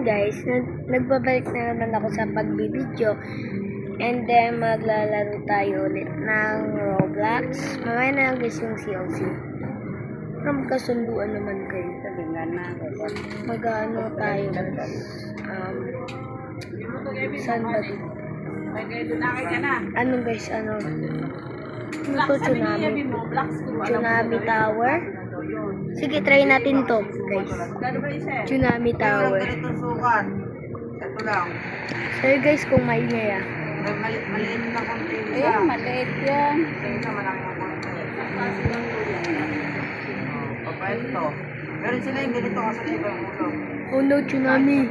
Guys, nagbabalik na naman ako sa pagbibideo. And then, maglalaro tayo ulit ng Roblox. Mamaya na lang guys yung COC. From kasunduan naman kayo. Mag-ano tayo. Saan ba dito? Ano guys, ano? Ano to, tsunami? Tsunami Tower? Sige, try natin to, guys. Tsunami Tower. Ito lang. Sorry guys kung maingay ah. Maliit na konti. Ayan, maliit yan. Ito malaki na konti. Ito. Meron sila yung ganito kasi iba yung ulo. Oh no, tsunami.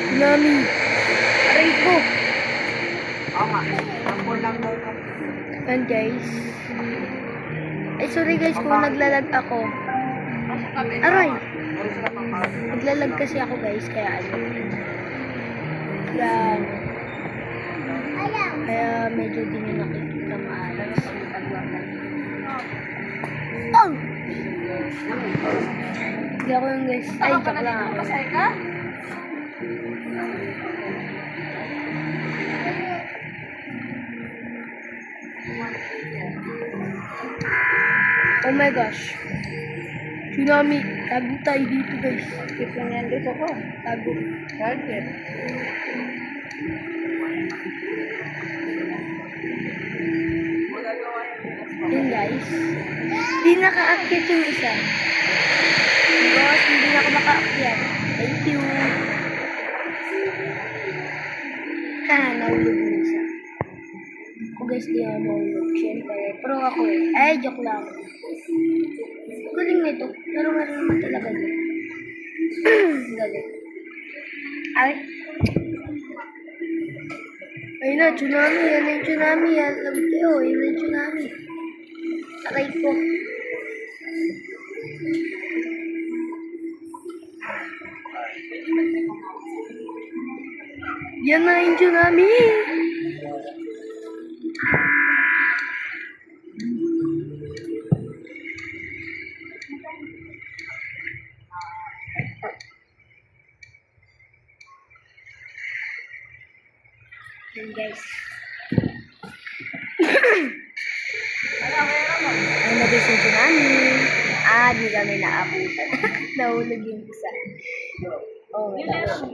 Tsunami. Aray ko. Oo nga. Ampun lang daw ito. Yan guys. Ay sorry guys kung naglalag ako. Aray. Meron sila pang parang. Naglalag kasi ako guys kaya ano. Yan. Kaya medyo di nyo nakikita maalas. Oh! Hindi ako yung guys. Ay, joke lang ako. Pasay ka? Oh my gosh. Tsunami. Tago tayo dito guys. Skip lang yan dito ko. Tago. Target. Yun guys. Hindi naka-active yung isa. Because hindi na ako maka-active. Thank you. Ha, nahulog yung isa. Ako guys, di ako mahulog. Siyempre, pro ako eh. Ay, joke lang. Galing nito. Pero nga naman talaga din. Galing. Ay. Ayun na, tsunami. Yan na yung tsunami. Yan lang kayo. Yan na yung tsunami. Aray ko. Yan na yung tsunami. Yan guys. Ayun na guys yung tsunami. Di kami naabutan. Nahulog yung isa.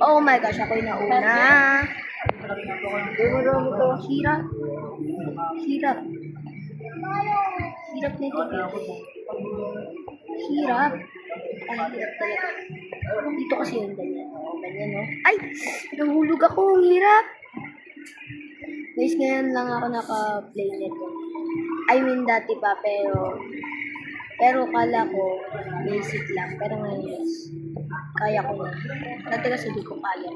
Oh my gosh, ako'y nauna. Hirap. Hirap. Hirap nito guys. Hirap. Ay, hirap talaga. Dito kasi yung ganyan. Ganyan, no? Ay! Nahulog ako. Ang hirap. Guys, ngayon lang ako naka-play nito. I mean, dati pa, pero kala ko, basic lang. Pero ngayon, guys, kaya ko na. Dati kasi di ko kaya.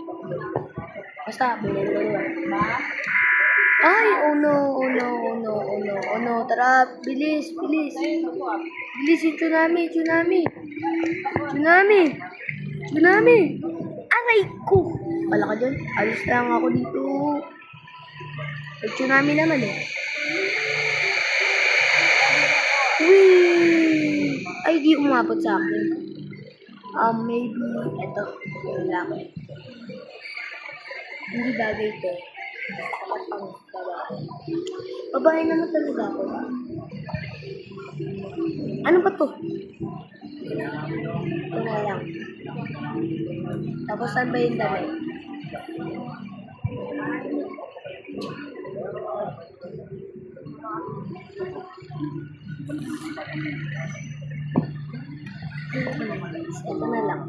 Basta, bulalo. Ay, oh no, oh no, oh no, oh no, oh no. Tara, bilis, bilis. Bilis yung tsunami, tsunami. Tsunami. Tsunami. Aray ko. Wala ka dyan. Alis lang ako dito. May tsunami naman eh. Whee! Ay, di umabot sa akin. Maybe, eto. Yung lang. Hindi bagay ito eh. Dapat pang babae. Babae naman talaga ako. Ano ba to? Ito na lang. Tapos saan ba yung damit? Ito na lang.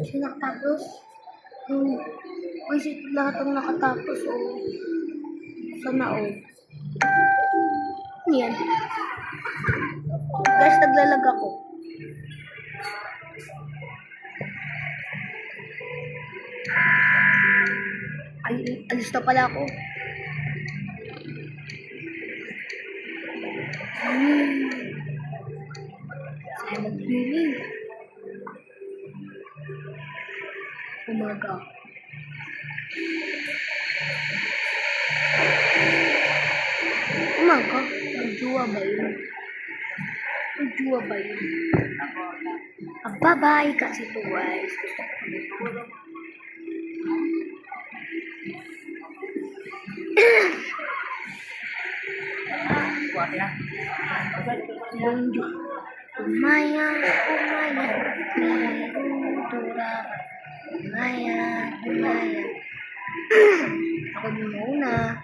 Sinakatapos. Kasi lahat ang nakatapos. Oh. Sana all. Yan. Guys, naglalag ako. Ay, alis na pala ako. Saya mag-healing. Umaga. Umaga? Nagjuwa ba yun? Nagjuwa ba yun? Ang babae kasi to, guys. Umaya, umaya, tura. Umaya, umaya. Ako din muna.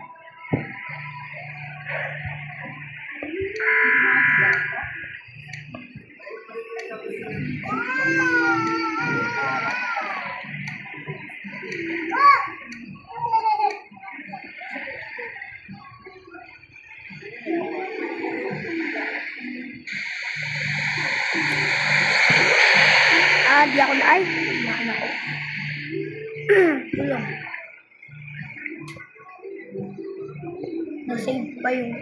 Di ako na, ay, kumain ako. Tulong. Nasave pa yung,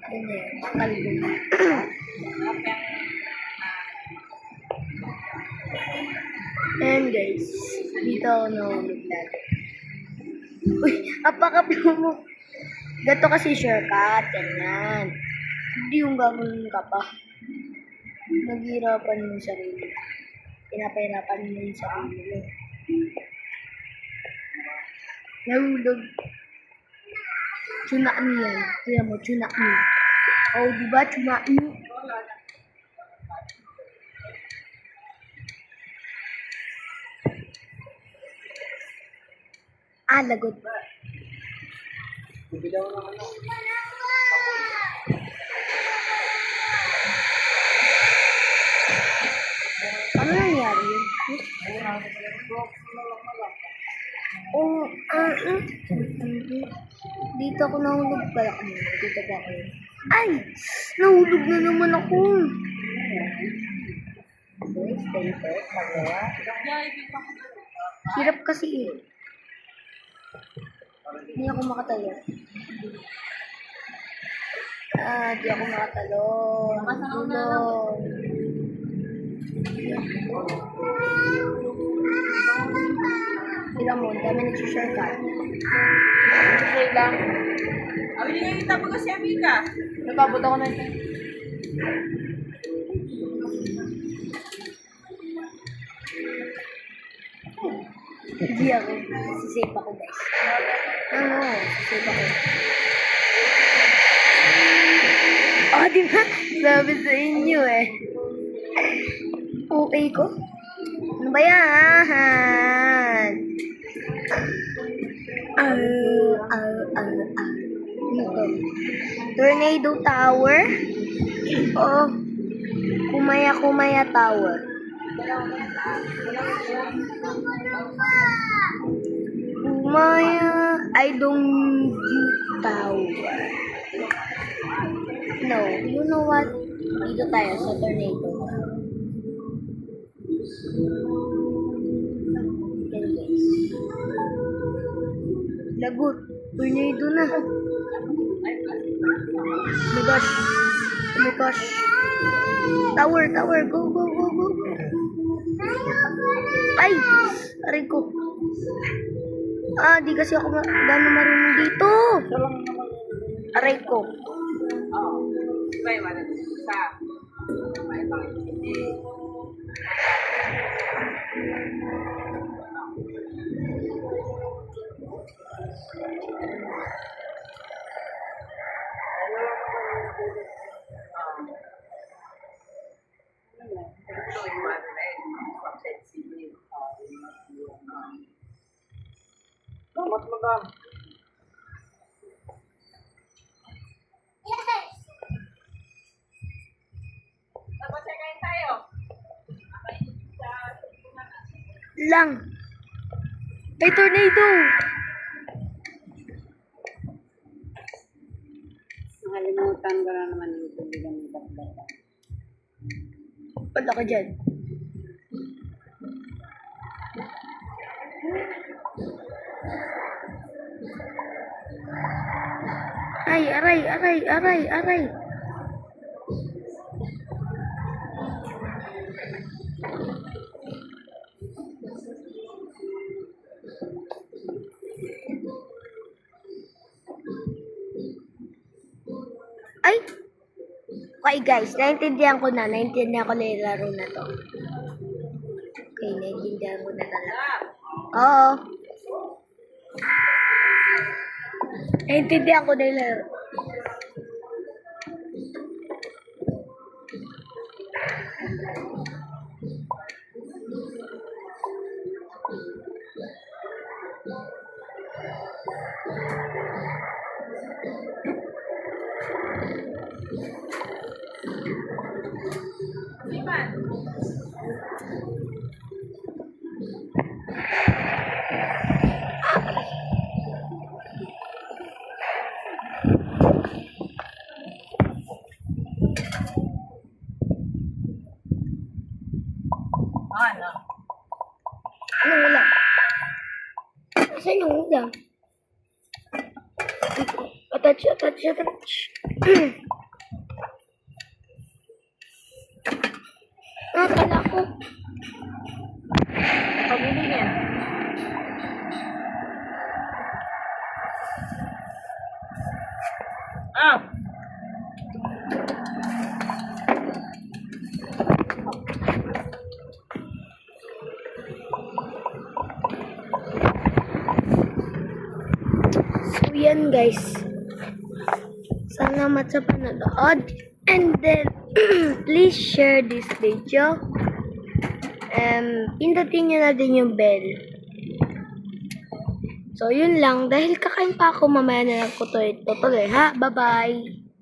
ano yun, kalbo. And guys, dito ako nahulog natin. Uy, apakaplo mo. Gato kasi shortcut, ganyan. Hindi yung gagawin ka pa. Naghihirapan mo yung sarili. Pinapahirapan mo yung sarili mo. Nahulog. Tsunami yan. Kaya mo, tsunami. Oh, diba? Tsunami. Lagot. Ano nangyari yun? Dito ako nahulog pala kami. Dito pa ako yun. Ay! Nahulog na naman ako. Hirap kasi eh. Hindi ako makatalo. Di ako makatalo. Tulong. Tignan mo, dami nag-shortcut. Okay lang. Awin nga kita pag kasi Amika. Nagkabot ako na ito. Hindi ako. Sisave ako, guys. Sisave ako. Di ba? Sabi sa inyo eh. Okay ko? Ano ba yan? Ano to? Tornado Tower? O Kumaya Tower? I don't Tower. No, you know what? Dito tayo sa tornado. Yan guys. Lagot. Tornado na. Oh my gosh. Oh my gosh. Tower. Go. Ay! Aray ko. Di kasi ako gano'n marunong dito. Aray ko. May wala sa may hindi. Selamat malam. Lang. May tornado. Nakalimutan ko na naman yung tubigan ng batbata. Wala ka dyan. Ay, aray, aray, aray, aray. Ay! Okay guys, naintindihan ko na yung laro na to. Okay, naintindihan ko na talaga. Oo. Naintindihan ko na yung laro. Ano? Anong ulam? Saan yung ulam? Attach, attach, attach. Kala ko. Pabili niya. Ah! So, yan guys. Salamat sa panonood. And then, please share this video. Pindutin nyo na din yung bell. So, yun lang. Dahil kakain pa ako, mamaya na lang ko to tuloy, ha? Bye-bye!